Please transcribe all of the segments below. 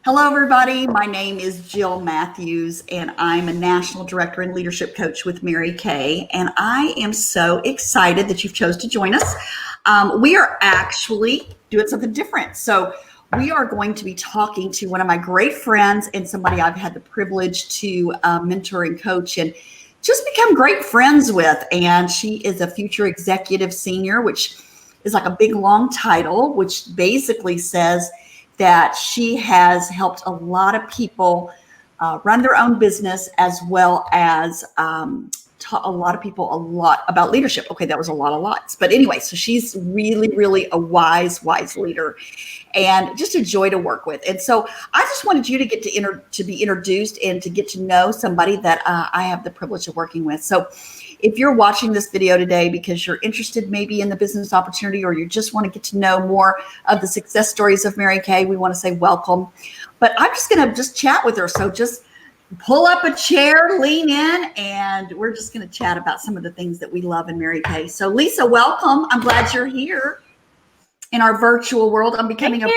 Hello, everybody. My name is Jill Matthews, and I'm a National Director and Leadership Coach with Mary Kay. And I am so excited that you've chose to join us. We are actually doing something different. So we are going to be talking to one of my great friends and somebody I've had the privilege to mentor and coach and just become great friends with. And she is a future executive senior, which is like a big, long title, which basically says that she has helped a lot of people run their own business, as well as taught a lot of people a lot about leadership. Okay, that was a lot of lots. But anyway, so she's really, really a wise leader and just a joy to work with. And so I just wanted you to get to be introduced and to get to know somebody that I have the privilege of working with. So if you're watching this video today because you're interested maybe in the business opportunity, or you just want to get to know more of the success stories of Mary Kay, we want to say welcome. But I'm just going to just chat with her. So just pull up a chair, lean in, and we're just going to chat about some of the things that we love in Mary Kay. So Lisa, welcome. I'm glad you're here in our virtual world. I'm becoming a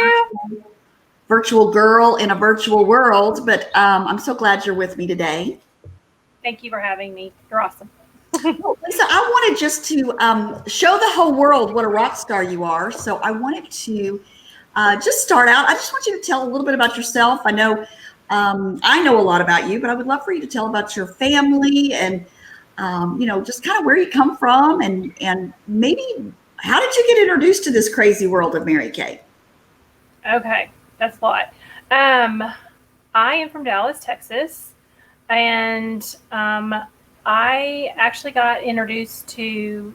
virtual girl in a virtual world, but I'm so glad you're with me today. Thank you for having me. You're awesome. Well, Lisa, I wanted just to show the whole world what a rock star you are. So I wanted to just start out. I just want you to tell a little bit about yourself. I know a lot about you, but I would love for you to tell about your family and, just kind of where you come from and maybe how did you get introduced to this crazy world of Mary Kay? Okay, that's a lot. I am from Dallas, Texas, and I actually got introduced to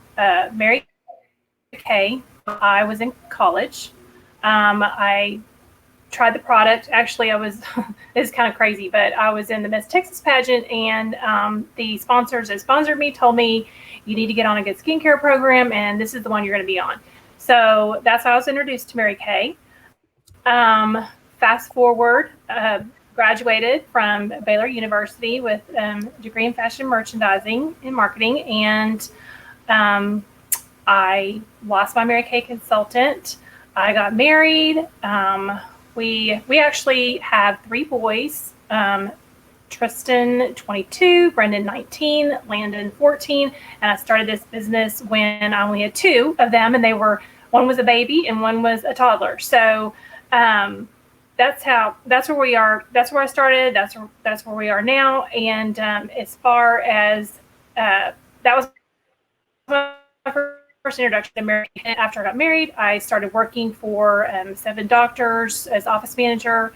Mary Kay. I was in college. I tried the product. Actually, it's kind of crazy, but I was in the Miss Texas pageant, and the sponsors that sponsored me told me, you need to get on a good skincare program, and this is the one you're going to be on. So that's how I was introduced to Mary Kay. Fast forward, graduated from Baylor University with a degree in fashion merchandising and marketing, and I lost my Mary Kay consultant. I got married. We actually have 3 boys, Tristan 22, Brendan 19, Landon 14, and I started this business when I only had 2 of them, and one was a baby and one was a toddler. So that's where we are. That's where I started. That's where we are now. And as far as that was my first introduction to Mary Kay. After I got married, I started working for 7 doctors as office manager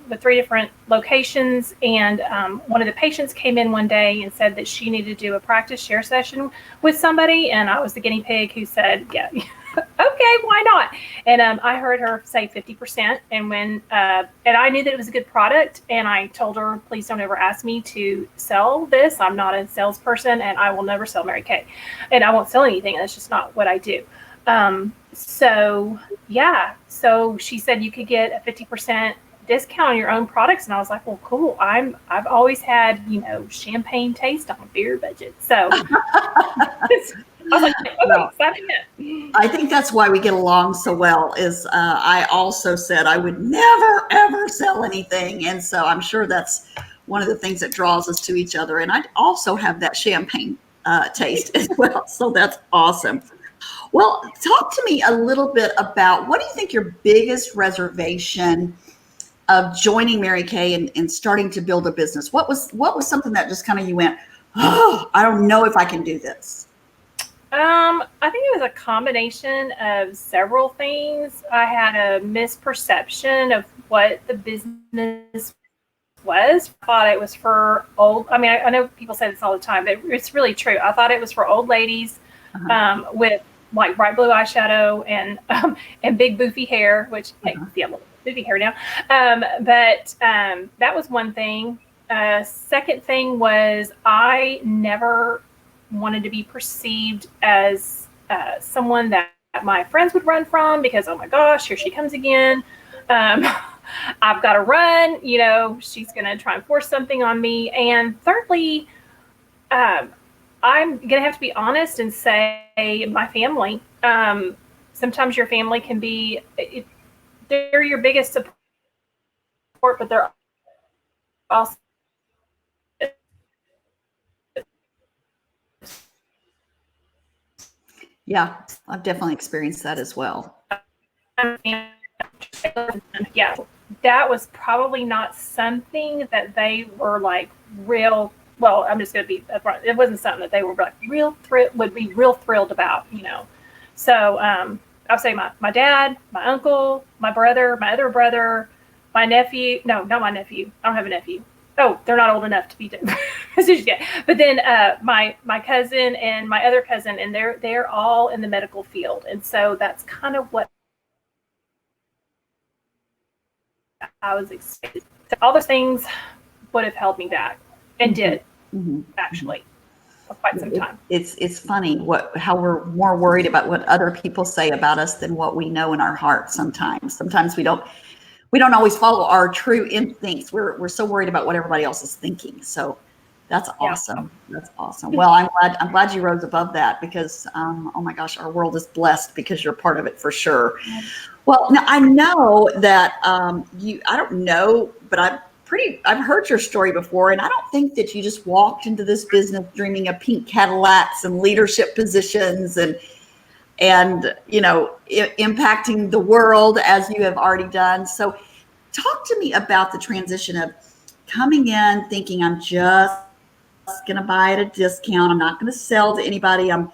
with 3 different locations. And one of the patients came in one day and said that she needed to do a practice share session with somebody. And I was the guinea pig who said, yeah, okay, why not? And I heard her say 50%. And and I knew that it was a good product. And I told her, please don't ever ask me to sell this. I'm not a salesperson, and I will never sell Mary Kay. And I won't sell anything. That's just not what I do. So she said you could get a 50% discount on your own products. And I was like, well, cool. I've always had, champagne taste on a beer budget. So I was like, okay, I think that's why we get along so well is I also said I would never, ever sell anything. And so I'm sure that's one of the things that draws us to each other. And I also have that champagne taste as well. So that's awesome. Well, talk to me a little bit about what do you think your biggest reservation of joining Mary Kay and starting to build a business? What was something that just kind of you went, oh, I don't know if I can do this? I think it was a combination of several things. I had a misperception of what the business was. I thought it was for I know people say this all the time, but it's really true. I thought it was for old ladies with like bright blue eyeshadow and big boofy hair, which hey, yeah, boofy hair now. But that was one thing. Second thing was I never wanted to be perceived as someone that my friends would run from because, oh my gosh, here she comes again. I've got to run, she's going to try and force something on me. And thirdly, I'm going to have to be honest and say my family. Sometimes your family can be, they're your biggest but they're also Yeah, I've definitely experienced that as well. yeah, that was probably not something that they were like real. Well, I'm just going to be upfront. It wasn't something that they were like would be real thrilled about, you know. So I'll say my dad, my uncle, my brother, my other brother, my nephew. No, not my nephew. I don't have a nephew. Oh, they're not old enough to be yet. But then my cousin and my other cousin, and they're all in the medical field, and so that's kind of what I was expecting. So all those things would have held me back, and did actually for quite some time. It's funny how we're more worried about what other people say about us than what we know in our hearts. Sometimes we don't always follow our true instincts. We're so worried about what everybody else is thinking. So that's awesome. Yeah. That's awesome. Well, I'm glad you rose above that, because oh my gosh, our world is blessed because you're part of it for sure. Well, now I know that I don't know, but I've heard your story before, and I don't think that you just walked into this business dreaming of pink Cadillacs and leadership positions and impacting the world as you have already done. So talk to me about the transition of coming in thinking, I'm just going to buy at a discount. I'm not going to sell to anybody. I'm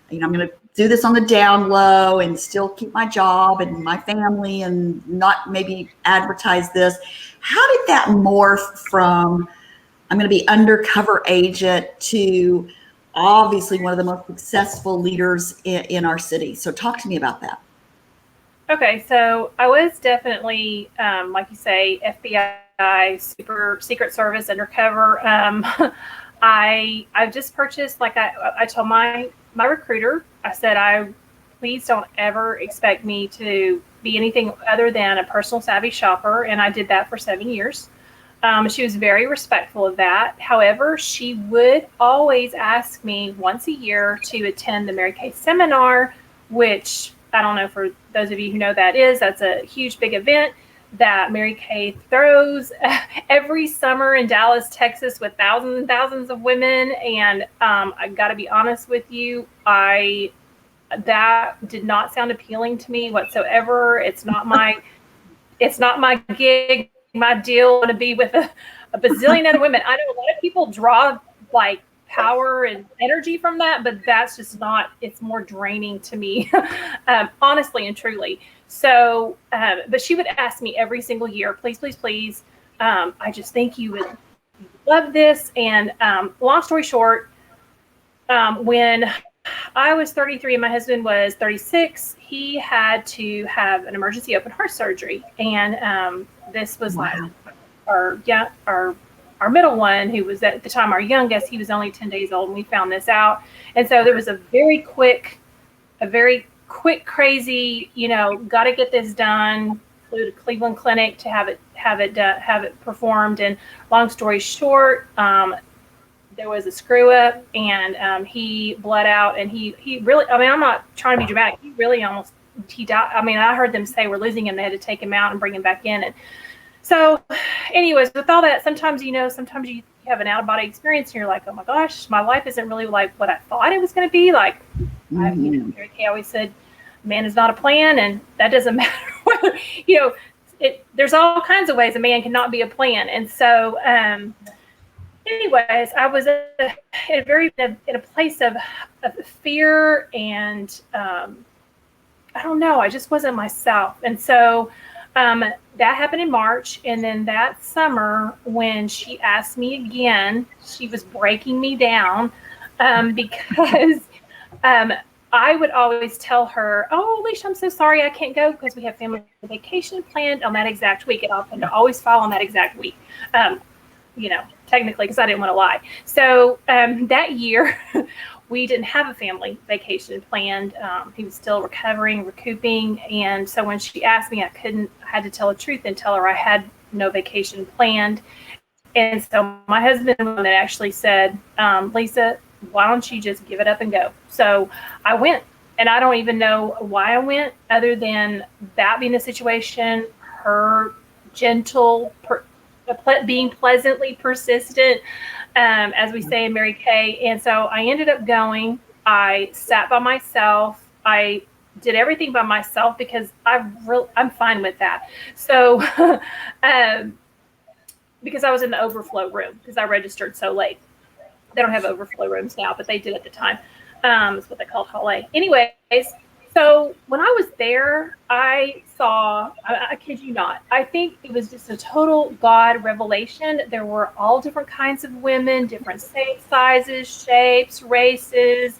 going to do this on the down low and still keep my job and my family and not maybe advertise this. How did that morph from I'm going to be undercover agent to obviously one of the most successful leaders in our city? So talk to me about that. Okay, so I was definitely, like you say, FBI, super secret service, undercover. I've just purchased, like I told my recruiter, I said, please don't ever expect me to be anything other than a personal savvy shopper. And I did that for 7 years. She was very respectful of that. However, she would always ask me once a year to attend the Mary Kay seminar, which I don't know for those of you who know that's a huge big event that Mary Kay throws every summer in Dallas, Texas, with thousands and thousands of women. And I got to be honest with you, that did not sound appealing to me whatsoever. It's not my gig, my deal to be with a bazillion other women. I know a lot of people draw like power and energy from that, but that's just not, it's more draining to me, honestly and truly. So, but she would ask me every single year, please, please, please. I just think you would love this. And long story short, when I was 33 and my husband was 36, he had to have an emergency open heart surgery. And this was like our middle one, who was at the time our youngest. He was only 10 days old, and we found this out. And so there was a very quick, crazy, got to get this done. Flew to Cleveland Clinic to have it performed. And long story short, there was a screw up, and he bled out, and he really, I mean, I'm not trying to be dramatic. He really he died. I mean, I heard them say we're losing him. They had to take him out and bring him back in. And so anyways, with all that, sometimes you have an out-of-body experience and you're like, oh my gosh, my life isn't really like what I thought it was going to be. Like, Mary Kay always said, man is not a plan, and that doesn't matter whether, there's all kinds of ways a man cannot be a plan. And so, anyways, I was in a place of fear, and I don't know, I just wasn't myself. And so that happened in March. And then that summer, when she asked me again, she was breaking me down because I would always tell her, oh, Alicia, I'm so sorry I can't go because we have family vacation planned on that exact week. It happened to always fall on that exact week, technically, because I didn't want to lie. So that year, we didn't have a family vacation planned. He was still recouping. And so when she asked me, I had to tell the truth and tell her I had no vacation planned. And so my husband that actually said, Lisa, why don't you just give it up and go? So I went, and I don't even know why I went, other than that being the situation, her gentle, being pleasantly persistent, as we say in Mary Kay. And so I ended up going. I sat by myself. I did everything by myself because I'm fine with that. So, because I was in the overflow room because I registered so late. They don't have overflow rooms now, but they did at the time. It's what they called Hall A. Anyways, so when I was there, I saw, I kid you not, I think it was just a total God revelation. There were all different kinds of women, different sizes, shapes, races,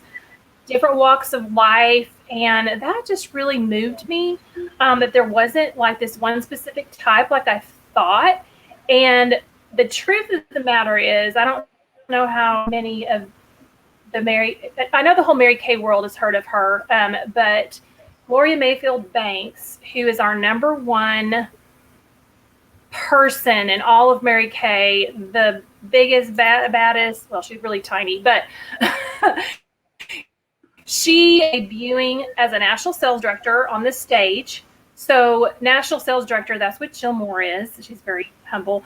different walks of life. And that just really moved me, that there wasn't like this one specific type like I thought. And the truth of the matter is, I don't know how many of I know the whole Mary Kay world has heard of her, but Gloria Mayfield Banks, who is our number one person in all of Mary Kay, the biggest, baddest, well, she's really tiny, but she debuting as a national sales director on the stage. So national sales director, that's what Jill Moore is. She's very humble,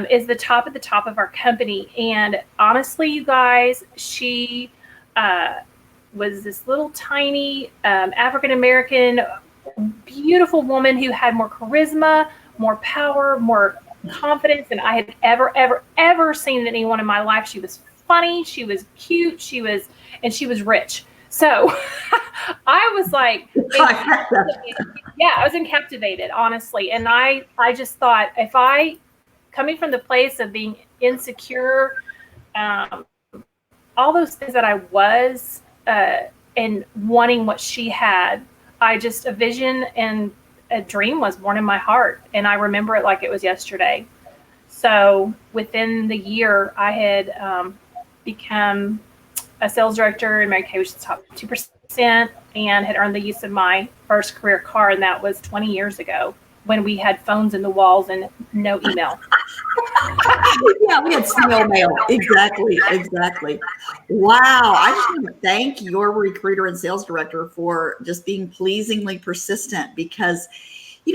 is the top at the top of our company. And honestly, you guys, she was this little tiny African-American, beautiful woman who had more charisma, more power, more confidence than I had ever seen in anyone in my life. She was funny. She was cute. She was rich. So I was like, yeah, I was captivated, honestly. And I just thought, if I, coming from the place of being insecure, all those things that I was, and wanting what she had, a vision and a dream was born in my heart. And I remember it like it was yesterday. So within the year, I had become a sales director in Mary Kay, which is the top 2%, and had earned the use of my first career car. And that was 20 years ago when we had phones in the walls and no email. Yeah, we had snail mail. Exactly. Wow. I just want to thank your recruiter and sales director for just being pleasingly persistent, because,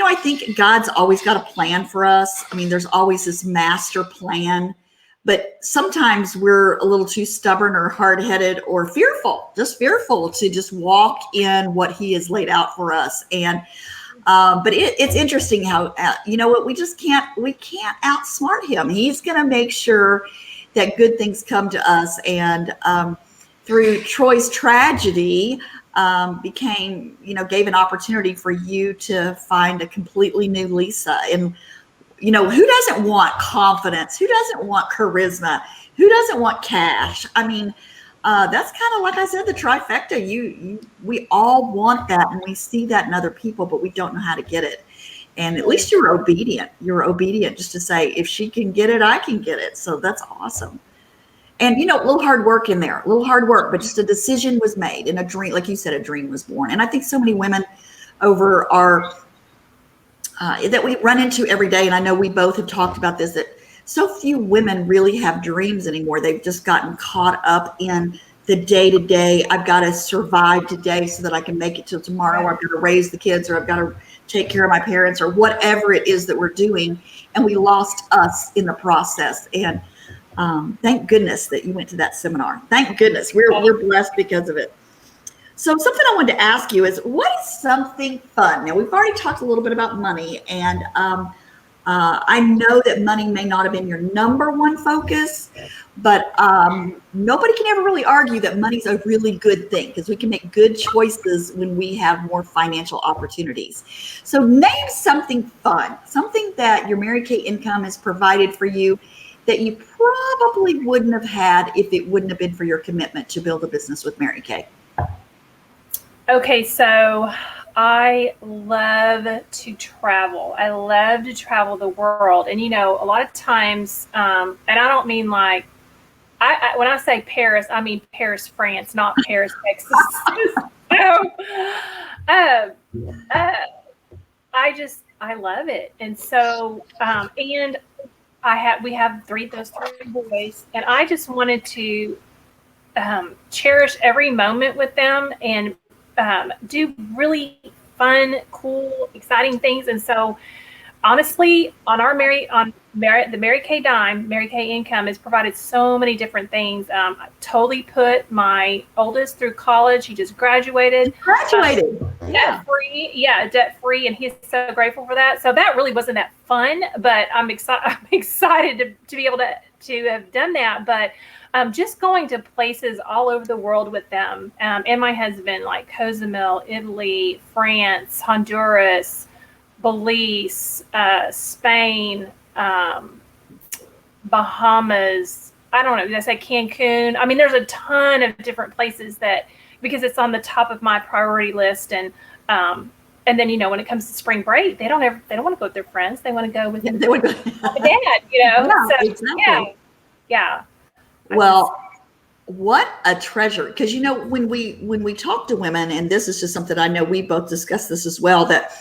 I think God's always got a plan for us. I mean, there's always this master plan, but sometimes we're a little too stubborn or hard-headed or fearful to just walk in what he has laid out for us. And but it's interesting how, what we can't outsmart him. He's going to make sure that good things come to us. And through Troy's tragedy, gave an opportunity for you to find a completely new Lisa. And, who doesn't want confidence? Who doesn't want charisma? Who doesn't want cash? I mean, that's kind of, like I said, the trifecta. We all want that, and we see that in other people, but we don't know how to get it. And at least you're obedient. You're obedient just to say, if she can get it, I can get it. So that's awesome. And, a little hard work in there, but just a decision was made, and a dream, like you said, a dream was born. And I think so many women over that we run into every day, and I know we both have talked about this, that so few women really have dreams anymore. They've just gotten caught up in the day-to-day. I've got to survive today so that I can make it till tomorrow. Or I've got to raise the kids, or I've got to take care of my parents, or whatever it is that we're doing. And we lost us in the process. And thank goodness that you went to that seminar. Thank goodness. We're blessed because of it. So something I wanted to ask you is, what is something fun? Now, we've already talked a little bit about money, and I know that money may not have been your number one focus, but nobody can ever really argue that money's a really good thing, because we can make good choices when we have more financial opportunities. So name something fun, something that your Mary Kay income has provided for you that you probably wouldn't have had if it wouldn't have been for your commitment to build a business with Mary Kay. Okay, so I love to travel. I love to travel the world. And, a lot of times, and I don't mean like, when I say Paris, I mean Paris, France, not Paris, Texas. So, I love it. And so, and we have those three boys, and I just wanted to cherish every moment with them and do really fun, cool, exciting things. And so honestly, on our the Mary Kay dime, Mary Kay income has provided so many different things. I totally put my oldest through college. He just graduated. Graduated. Debt free. Yeah, debt free. And he's so grateful for that. So that really wasn't that fun, but I'm excited to be able to have done that. But just going to places all over the world with them and my husband, like Cozumel, Italy, France, Honduras, Belize, Spain, Bahamas. I don't know. Did I say Cancun? I mean, there's a ton of different places because it's on the top of my priority list. And then, when it comes to spring break, they don't want to go with their friends. They want to go with their dad, Yeah, so, exactly. Yeah. Well, what a treasure. Because, when we talk to women, and this is just something I know we both discussed this as well, that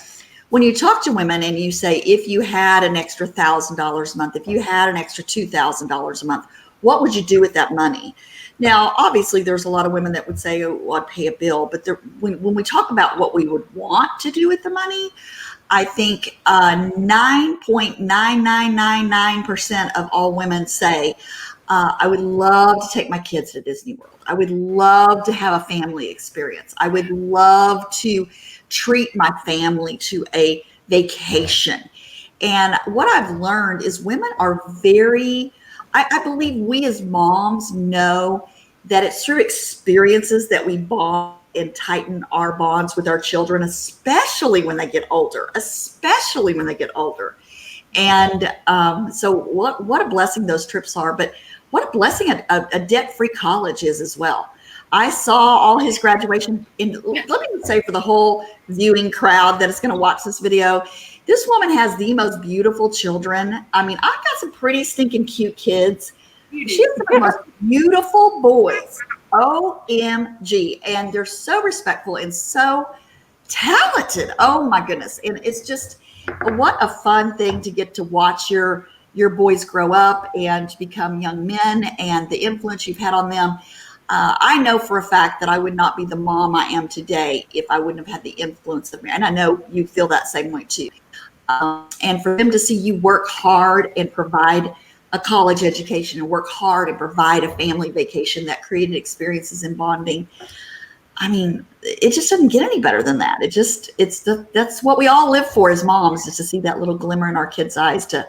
when you talk to women and you say, if you had an extra $1,000 a month, if you had an extra $2,000 a month, what would you do with that money? Now, obviously, there's a lot of women that would say, oh, well, I'd pay a bill. But when we talk about what we would want to do with the money, I think 9.9999% of all women say, I would love to take my kids to Disney World. I would love to have a family experience. I would love to treat my family to a vacation. And what I've learned is women are I believe we as moms know that it's through experiences that we bond and tighten our bonds with our children, especially when they get older, And so what a blessing those trips are, but what a blessing a debt-free college is as well. I saw all his graduation let me say for the whole viewing crowd that is going to watch this video, this woman has the most beautiful children. I mean, I've got some pretty stinking cute kids. She has the most beautiful boys. OMG. And they're so respectful and so talented. Oh my goodness. And it's just, what a fun thing to get to watch your boys grow up and to become young men and the influence you've had on them. I know for a fact that I would not be the mom I am today if I wouldn't have had the influence of me. And I know you feel that same way too. And for them to see you work hard and provide a college education and work hard and provide a family vacation that created experiences and bonding. I mean, it just doesn't get any better than that. That's what we all live for as moms, is to see that little glimmer in our kids' eyes, to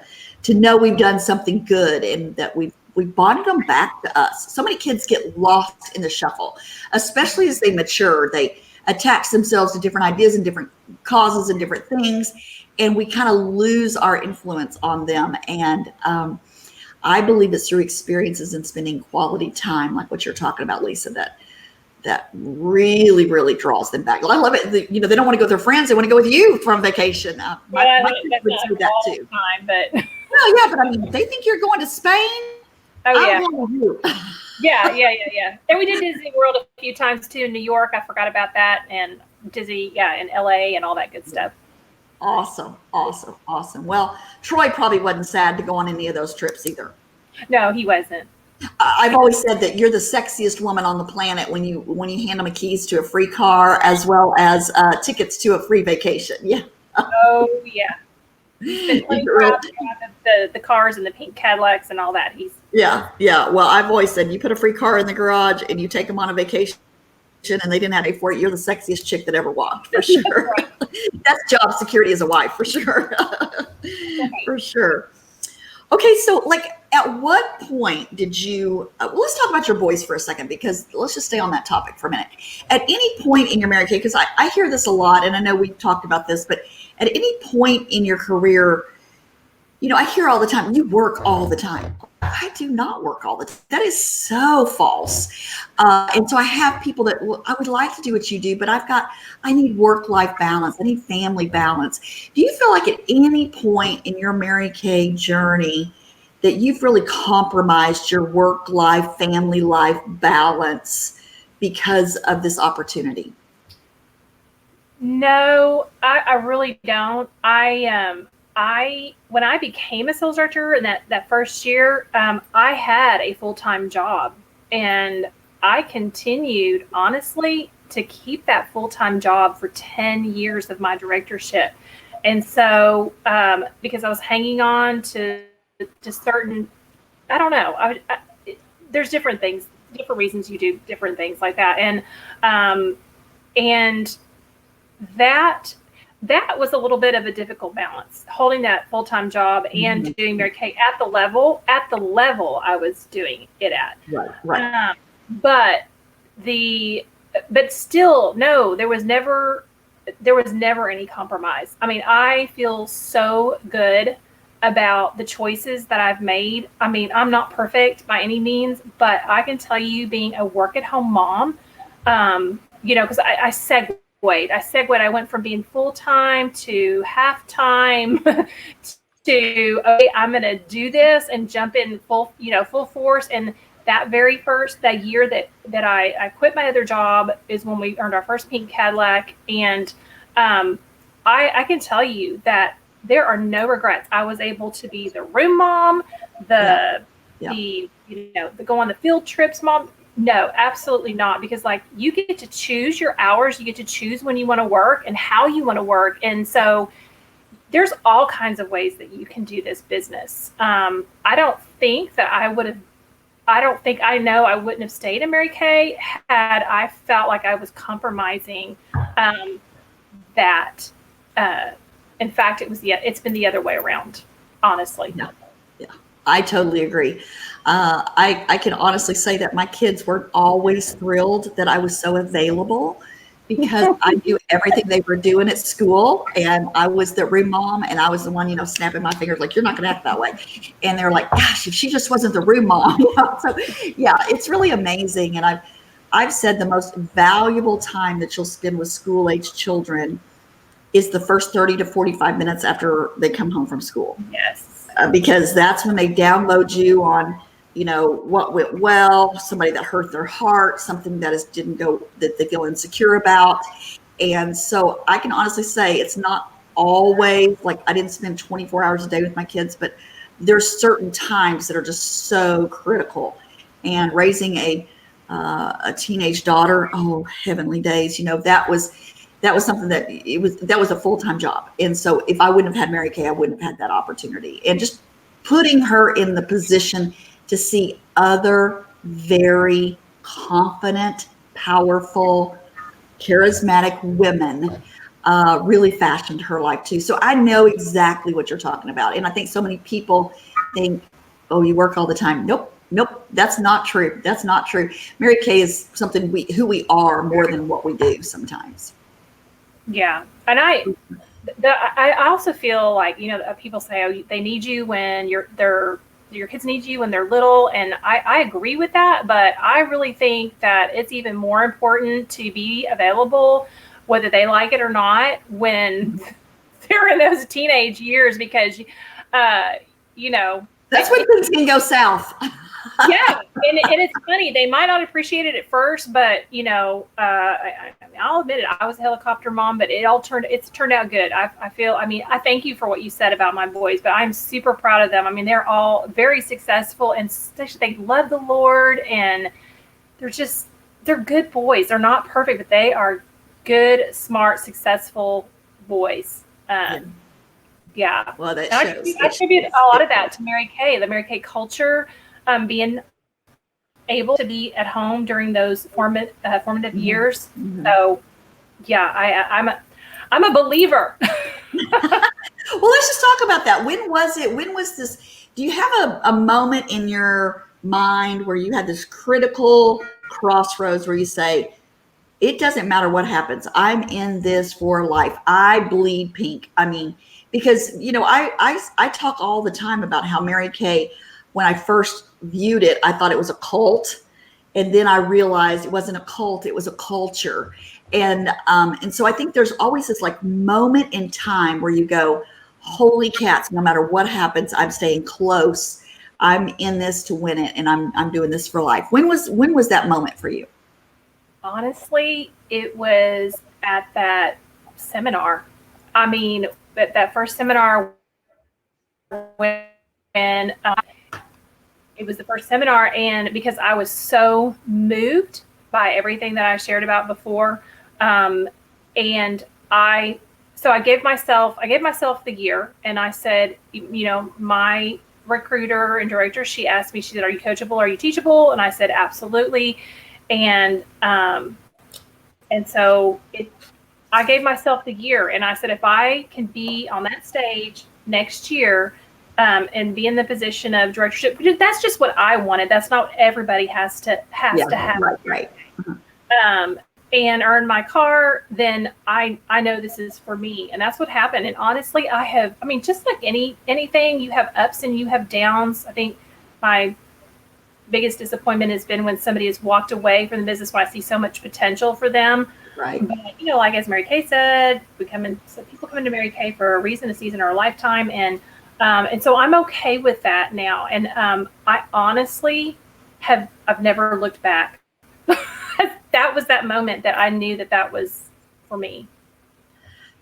know we've done something good and that we bonded them back to us. So many kids get lost in the shuffle, especially as they mature. They attach themselves to different ideas and different causes and different things, and we kind of lose our influence on them. And I believe it's through experiences and spending quality time, like what you're talking about, Lisa, that really, really draws them back. I love it. They don't want to go with their friends. They want to go with you from vacation. My kids would do that too. But well, yeah, but I mean, they think you're going to Spain. Oh, yeah. Yeah. And we did Disney World a few times too in New York. I forgot about that. And Disney, in LA and all that good stuff. Awesome. Well, Troy probably wasn't sad to go on any of those trips either. No, he wasn't. I've always said that you're the sexiest woman on the planet when you hand them keys to a free car as well as tickets to a free vacation. Yeah. Oh, yeah. He's been plenty proud of the cars and the pink Cadillacs and all that. Yeah. Well, I've always said you put a free car in the garage and you take them on a vacation and they didn't have to pay for it. You're the sexiest chick that ever walked, for sure. That's job security as a wife, for sure. For sure. Okay, so at what point did you, let's talk about your boys for a second, because let's just stay on that topic for a minute. At any point in your Mary Kay, because I hear this a lot, and I know we've talked about this, but at any point in your career, I hear all the time, you work all the time. I do not work all the time. That is so false. And so I have people that, I would like to do what you do, but I need work-life balance. I need family balance. Do you feel like at any point in your Mary Kay journey that you've really compromised your work-life, family life balance because of this opportunity? No, I really don't. When I became a sales director in that first year, I had a full-time job, and I continued, honestly, to keep that full-time job for 10 years of my directorship. And so, because I was hanging on to certain, I don't know, there's different things, different reasons you do different things like that. And that was a little bit of a difficult balance, holding that full-time job and doing Mary Kay at the level I was doing it at. Right. But still, no, there was never any compromise. I mean, I feel so good about the choices that I've made. I mean, I'm not perfect by any means, but I can tell you, being a work-at-home mom, because I segued. I went from being full-time to half-time to, okay, I'm going to do this and jump in full force. And that year that I quit my other job is when we earned our first pink Cadillac. And I can tell you that there are no regrets. I was able to be the room mom, the go on the field trips mom. No, absolutely not. Because you get to choose your hours. You get to choose when you want to work and how you want to work. And so there's all kinds of ways that you can do this business. I know I wouldn't have stayed in Mary Kay had I felt like I was compromising that. In fact, it's been the other way around, honestly. Yeah. I totally agree. I can honestly say that my kids were always thrilled that I was so available, because I knew everything they were doing at school, and I was the room mom, and I was the one, snapping my fingers like, you're not going to act that way. And they're like, gosh, if she just wasn't the room mom. So yeah, it's really amazing. And I've said the most valuable time that you'll spend with school age children is the first 30 to 45 minutes after they come home from school. Yes. Because that's when they download you on, what went well, somebody that hurt their heart, something that didn't go, that they feel insecure about. And so I can honestly say it's not always like I didn't spend 24 hours a day with my kids, but there's certain times that are just so critical. And raising a teenage daughter, oh, heavenly days, that was something that was a full-time job. And so if I wouldn't have had Mary Kay, I wouldn't have had that opportunity. And just putting her in the position to see other very confident, powerful, charismatic women really fashioned her life too. So I know exactly what you're talking about. And I think so many people think, oh, you work all the time. Nope. That's not true. Mary Kay is something who we are more than what we do sometimes. Yeah. And I also feel like, people say, oh, they need you when your kids need you when they're little. And I agree with that. But I really think that it's even more important to be available, whether they like it or not, when they're in those teenage years, because, that's when things can go south. Yeah. And it's funny. They might not appreciate it at first, but, I'll admit it. I was a helicopter mom, but it's turned out good. I thank you for what you said about my boys, but I'm super proud of them. I mean, they're all very successful, and they love the Lord, and they're good boys. They're not perfect, but they are good, smart, successful boys. Yeah. Well, that shows. I attribute a lot of that to Mary Kay, the Mary Kay culture, being able to be at home during those formative years. Mm-hmm. So, yeah, I'm a believer. Well, let's just talk about that. When was it? When was this? Do you have a moment in your mind where you had this critical crossroads where you say, it doesn't matter what happens, I'm in this for life. I bleed pink. I mean, because, I talk all the time about how Mary Kay, when I first viewed it, I thought it was a cult. And then I realized it wasn't a cult, it was a culture. And so I think there's always this moment in time where you go, holy cats, no matter what happens, I'm staying close. I'm in this to win it, and I'm doing this for life. When was that moment for you? Honestly, it was at that seminar. I mean, that first seminar when it was the first seminar, and because I was so moved by everything that I shared about before, and so I gave myself the year, and I said, my recruiter and director, she asked me, she said, "Are you coachable? Are you teachable?" And I said, "Absolutely." And so I gave myself the year, and I said, if I can be on that stage next year, and be in the position of directorship, because that's just what I wanted. That's not what everybody has to have. Right. And earn my car, then I know this is for me. And that's what happened. And honestly, just like anything, you have ups and you have downs. I think my biggest disappointment has been when somebody has walked away from the business when I see so much potential for them. Right. But, like as Mary Kay said, people come into Mary Kay for a reason, a season, or a lifetime. And so I'm okay with that now. And I honestly I've never looked back. That was that moment that I knew that was for me.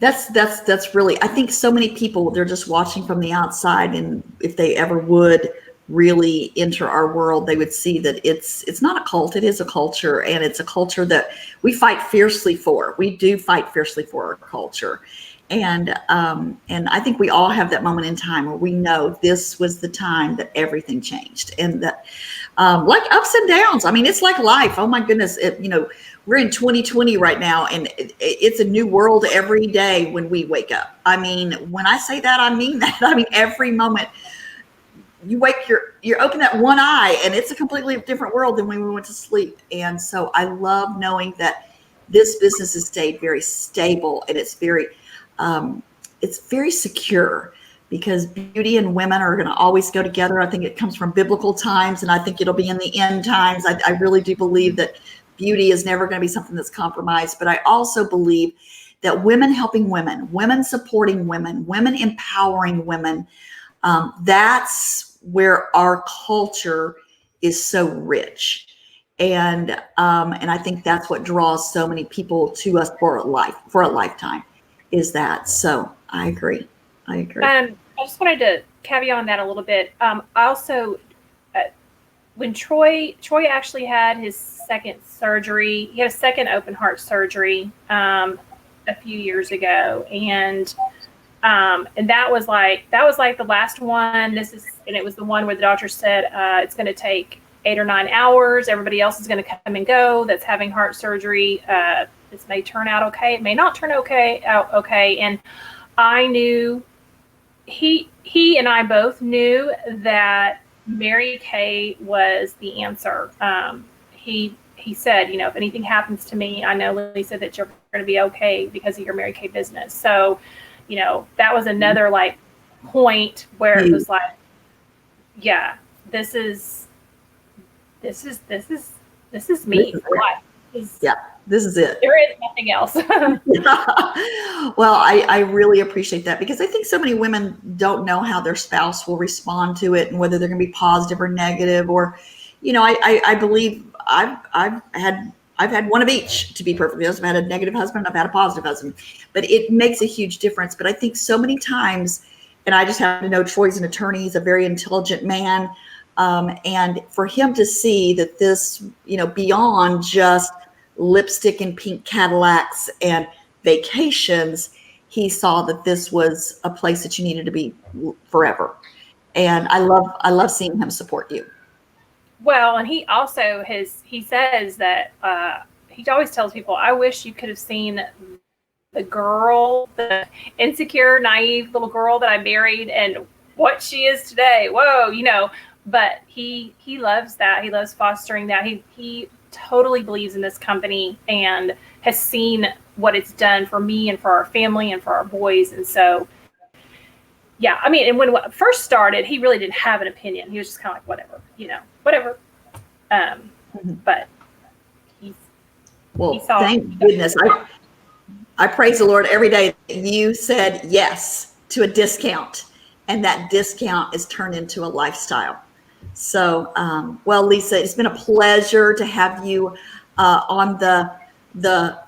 That's really, I think so many people, they're just watching from the outside, and if they ever would really enter our world, they would see that it's not a cult, it is a culture, and it's a culture that we fight fiercely for. We do fight fiercely for our culture. And I think we all have that moment in time where we know this was the time that everything changed, and that like ups and downs. I mean, it's like life. Oh my goodness. We're in 2020 right now, and it's a new world every day when we wake up. I mean, when I say that, I mean that. I mean, every moment you open that one eye, and it's a completely different world than when we went to sleep. And so I love knowing that this business has stayed very stable, and it's very secure, because beauty and women are going to always go together. I think it comes from biblical times, and I think it'll be in the end times. I really do believe that beauty is never going to be something that's compromised. But I also believe that women helping women, women supporting women, women empowering women, that's where our culture is so rich. And I think that's what draws so many people to us for a lifetime, is that. So I agree. I just wanted to caveat on that a little bit. Also, when Troy actually had his second surgery, he had a second open heart surgery a few years ago, and that was like the last one. It was the one where the doctor said it's going to take 8 or 9 hours. Everybody else is going to come and go that's having heart surgery. This may turn out okay. It may not turn out okay. And I knew, he and I both knew that Mary Kay was the answer. He said, if anything happens to me, I know, Lisa, that you're going to be okay because of your Mary Kay business. So, that was another point where it was like, yeah, this is me. This is it. There is nothing else. Well, I really appreciate that, because I think so many women don't know how their spouse will respond to it, and whether they're going to be positive or negative, or, I believe I've had one of each, to be perfectly honest. I've had a negative husband, I've had a positive husband, but it makes a huge difference. But I think so many times, and I just happen to know Troy's an attorney, he's a very intelligent man. And for him to see that this, beyond just lipstick and pink Cadillacs and vacations, he saw that this was a place that you needed to be forever. And I love seeing him support you. Well, and he also he says that he always tells people, I wish you could have seen the insecure, naive little girl that I married and what she is today. Whoa, but he loves that. He loves fostering that. He totally believes in this company and has seen what it's done for me and for our family and for our boys. And so, yeah, I mean, and when it first started, he really didn't have an opinion. He was just kind of like, whatever. But he saw. Thank goodness. I praise the Lord every day that you said yes to a discount, and that discount is turned into a lifestyle. So, well, Lisa, it's been a pleasure to have you on the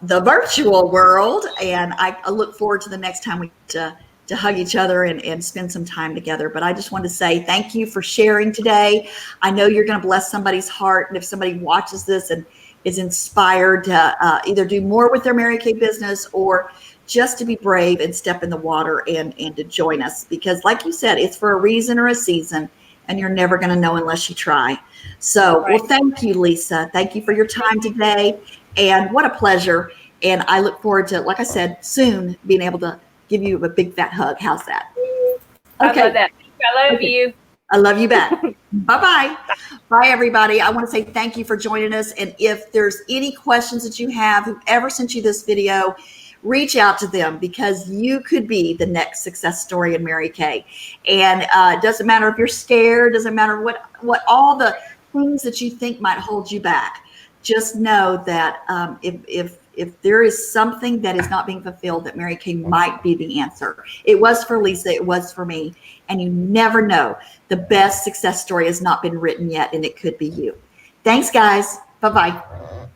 virtual world, and I look forward to the next time we get to hug each other and spend some time together. But I just want to say thank you for sharing today. I know you're going to bless somebody's heart, and if somebody watches this and is inspired to either do more with their Mary Kay business or just to be brave and step in the water and to join us. Because like you said, it's for a reason or a season, and you're never going to know unless you try. So, Right. well, thank you, Lisa. Thank you for your time today. And what a pleasure. And I look forward to, like I said, soon being able to give you a big fat hug. How's that? Okay. I love that. I love you. I love you back. Bye-bye. Bye, everybody. I want to say thank you for joining us. And if there's any questions that you have, whoever sent you this video, reach out to them, because you could be the next success story in Mary Kay. And it doesn't matter if you're scared, doesn't matter what all the things that you think might hold you back. Just know that if there is something that is not being fulfilled, that Mary Kay might be the answer. It was for Lisa, it was for me, and you never know. The best success story has not been written yet, and it could be you. Thanks, guys. Bye-bye.